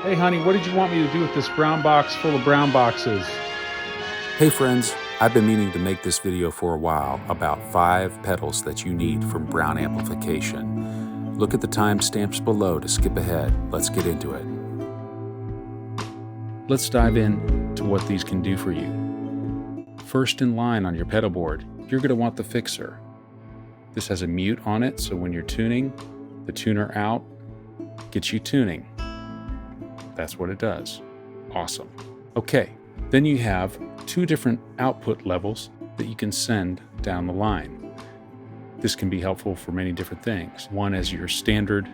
Hey honey, what did you want me to do with this brown box full of brown boxes? Hey friends, I've been meaning to make this video for a while about 5 pedals that you need from Browne amplification. Look at the timestamps below to skip ahead. Let's get into it. Let's dive in to what these can do for you. First in line on your pedal board, you're going to want the fixer. This has a mute on it, so when you're tuning, the tuner out gets you tuning. That's what it does. Awesome. Okay, then you have 2 different output levels that you can send down the line. This can be helpful for many different things. One as your standard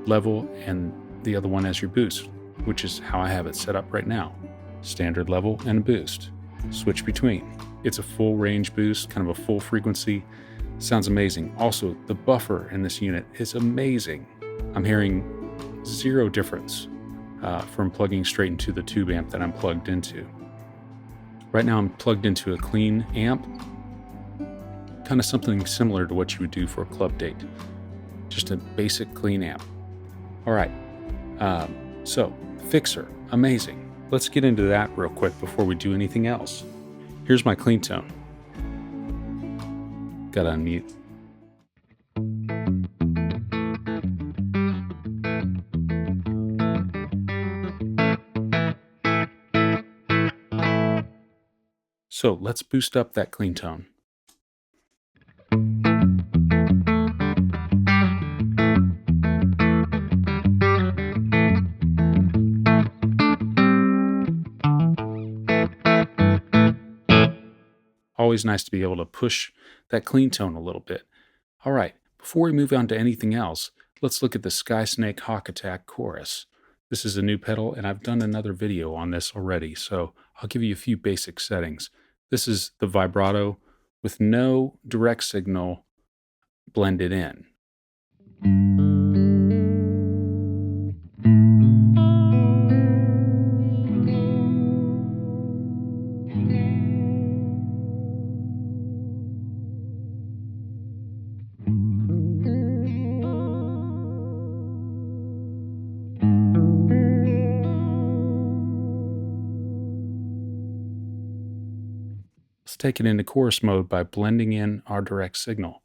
level and the other one as your boost, which is how I have it set up right now. Standard level and a boost. Switch between. It's a full range boost, kind of a full frequency. Sounds amazing. Also, the buffer in this unit is amazing. I'm hearing 0 difference from plugging straight into the tube amp that I'm plugged into. Right now I'm plugged into a clean amp, kind of something similar to what you would do for a club date. Just a basic clean amp. All right, so fixer, amazing. Let's get into that real quick before we do anything else. Here's my clean tone. Gotta unmute. So let's boost up that clean tone. Always nice to be able to push that clean tone a little bit. All right, before we move on to anything else, let's look at the Sky Snake Hawk Attack chorus. This is a new pedal, and I've done another video on this already, so I'll give you a few basic settings. This is the vibrato with no direct signal blended in. Let's take it into chorus mode by blending in our direct signal.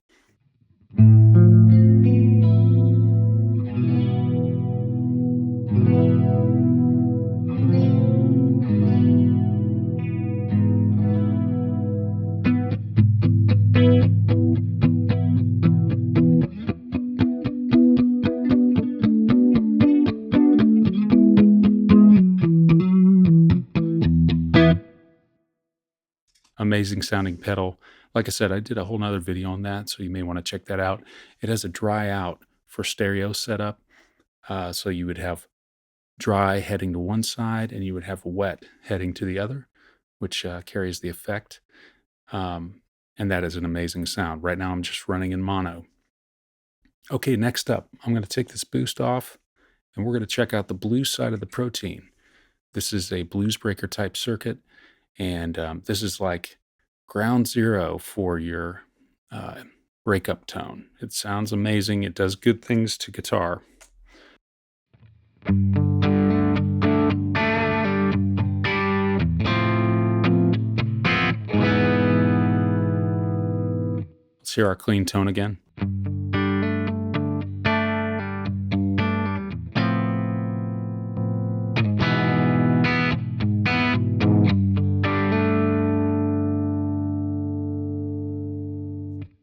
Amazing sounding pedal. Like I said, I did a whole nother video on that, so you may want to check that out. It has a dry out for stereo setup. So you would have dry heading to one side and you would have wet heading to the other, which carries the effect. And that is an amazing sound. Right now I'm just running in mono. Okay, next up, I'm going to take this boost off and we're going to check out the blues side of the Protein. This is a blues breaker type circuit. And this is like ground zero for your breakup tone. It sounds amazing. It does good things to guitar. Let's hear our clean tone again.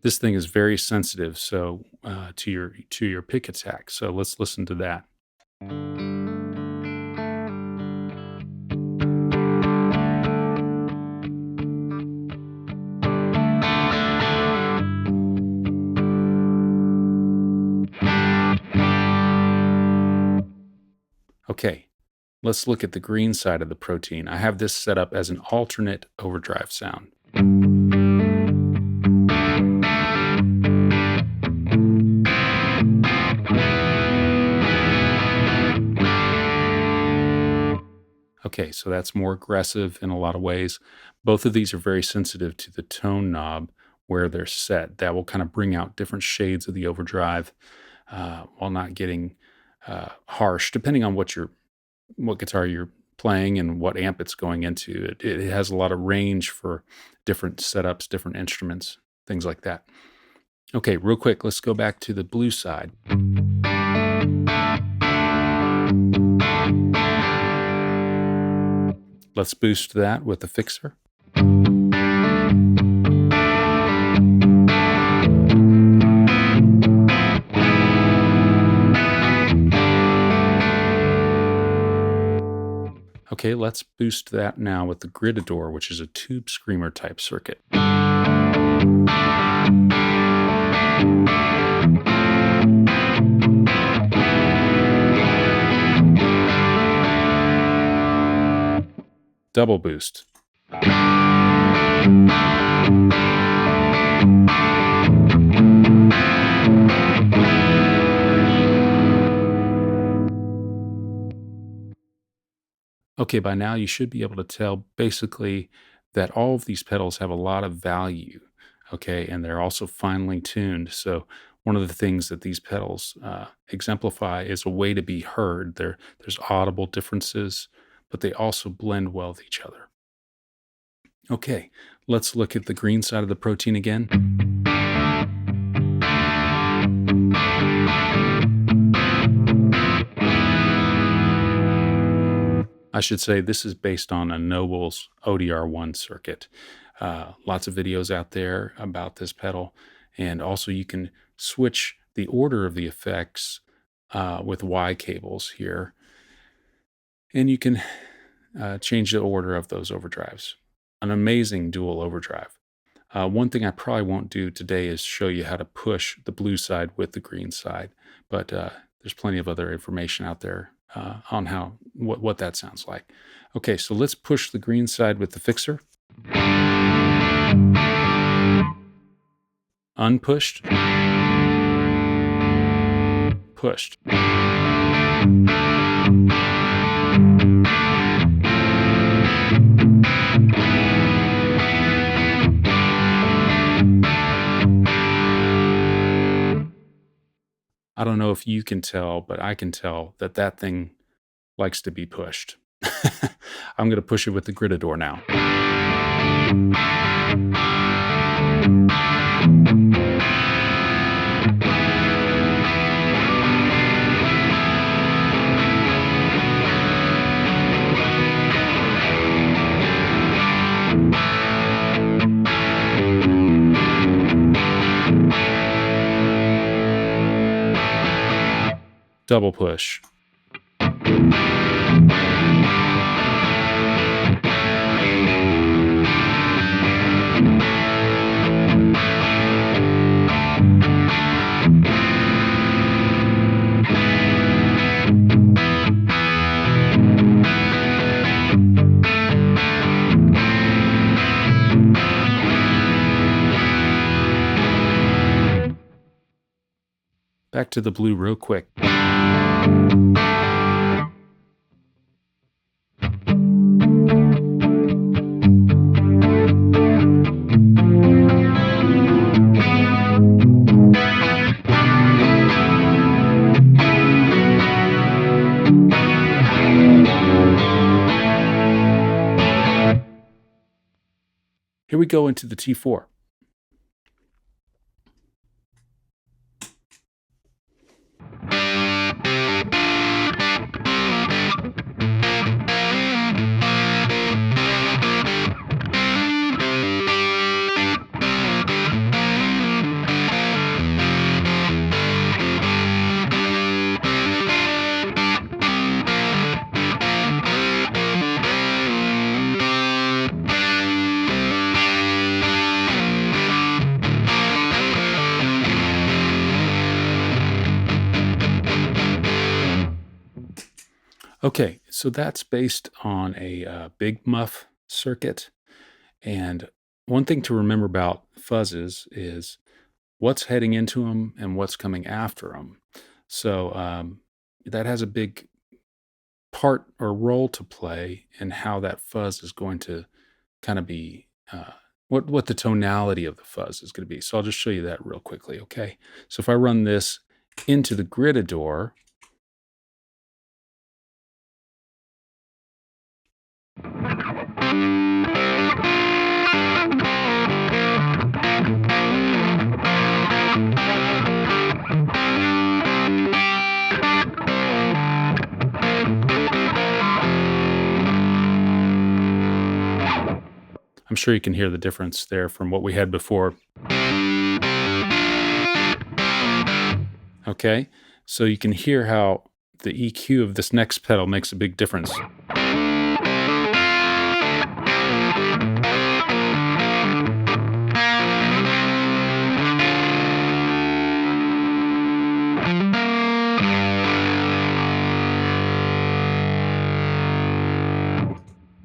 This thing is very sensitive, so to your pick attack. So let's listen to that. Okay, let's look at the green side of the Protein. I have this set up as an alternate overdrive sound. Okay, so that's more aggressive in a lot of ways. Both of these are very sensitive to the tone knob where they're set. That will kind of bring out different shades of the overdrive while not getting harsh, depending on what you're what guitar you're playing and what amp it's going into. It has a lot of range for different setups, different instruments, things like that. Okay, real quick, let's go back to the blue side. Let's boost that with the fixer. Okay, let's boost that now with the Gritador, which is a tube screamer type circuit. Double boost. Okay, by now you should be able to tell basically that all of these pedals have a lot of value, okay, and they're also finely tuned. So one of the things that these pedals exemplify is a way to be heard. There's audible differences, but they also blend well with each other. Okay, let's look at the green side of the protein again. I should say this is based on a Noble's ODR1 circuit. Lots of videos out there about this pedal, and also you can switch the order of the effects with Y cables here, and you can change the order of those overdrives. An amazing dual overdrive. One thing I probably won't do today is show you how to push the blue side with the green side, but there's plenty of other information out there on what that sounds like. Okay, so let's push the green side with the fixer. Unpushed. Pushed. I don't know if you can tell, but I can tell that that thing likes to be pushed. I'm going to push it with the Gritador now. Double push. Back to the blue real quick. Here we go into the T4. Okay, so that's based on a big muff circuit. And one thing to remember about fuzzes is what's heading into them and what's coming after them. So that has a big part or role to play in how that fuzz is going to kind of be, what the tonality of the fuzz is going to be. So I'll just show you that real quickly, okay? So if I run this into the Gritador, sure you can hear the difference there from what we had before. Okay, so you can hear how the EQ of this next pedal makes a big difference.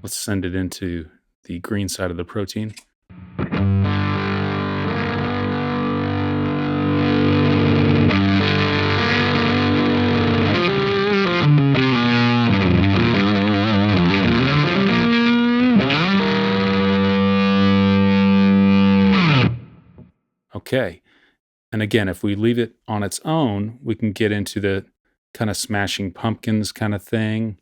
Let's send it into the green side of the protein. Okay, and again, if we leave it on its own, we can get into the kind of Smashing Pumpkins kind of thing.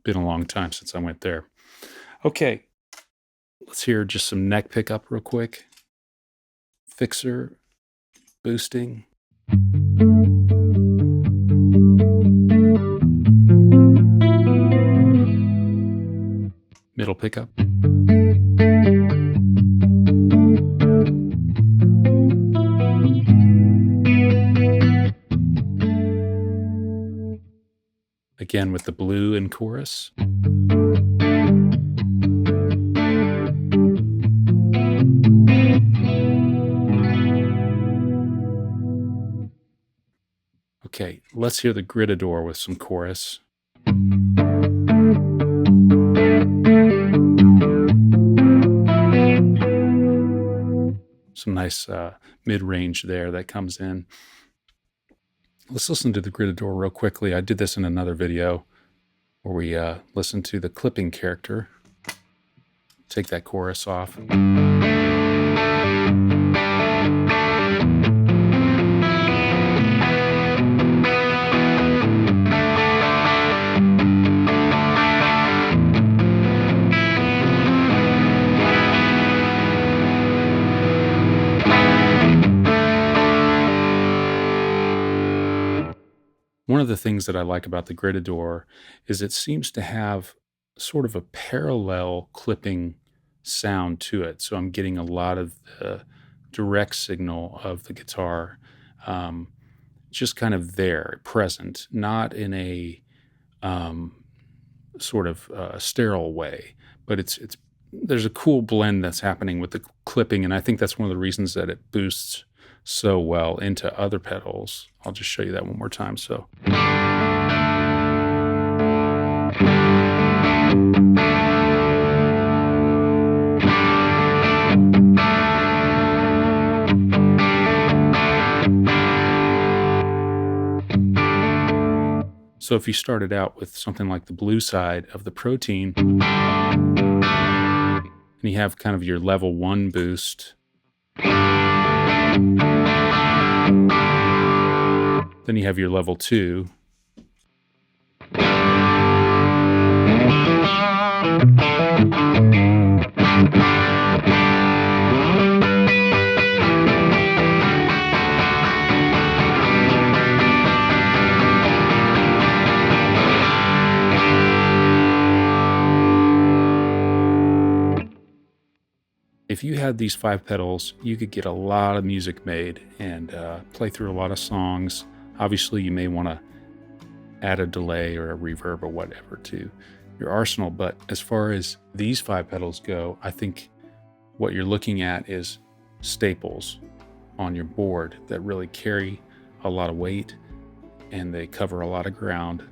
Been a long time since I went there. Okay, let's hear just some neck pickup real quick. Fixer, boosting. Middle pickup. Again with the blue and chorus. Okay, let's hear the Gritador with some chorus. Some nice mid-range there that comes in. Let's listen to the Gritador real quickly. I did this in another video where we listened to the clipping character. Take that chorus off. One of the things that I like about the Gritador is it seems to have sort of a parallel clipping sound to it. So I'm getting a lot of the direct signal of the guitar just kind of there, present, not in a sort of sterile way, but there's a cool blend that's happening with the clipping, and I think that's one of the reasons that it boosts so well into other pedals. I'll just show you that one more time. So So if you started out with something like the blue side of the Protein, and you have kind of your level 1 boost, then you have your level 2, if you had these 5 pedals, you could get a lot of music made and play through a lot of songs. Obviously, you may want to add a delay or a reverb or whatever to your arsenal, but as far as these 5 pedals go, I think what you're looking at is staples on your board that really carry a lot of weight, and they cover a lot of ground,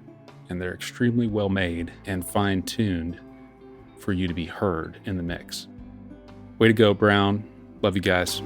and they're extremely well made and fine-tuned for you to be heard in the mix. Way to go, Browne. Love you guys.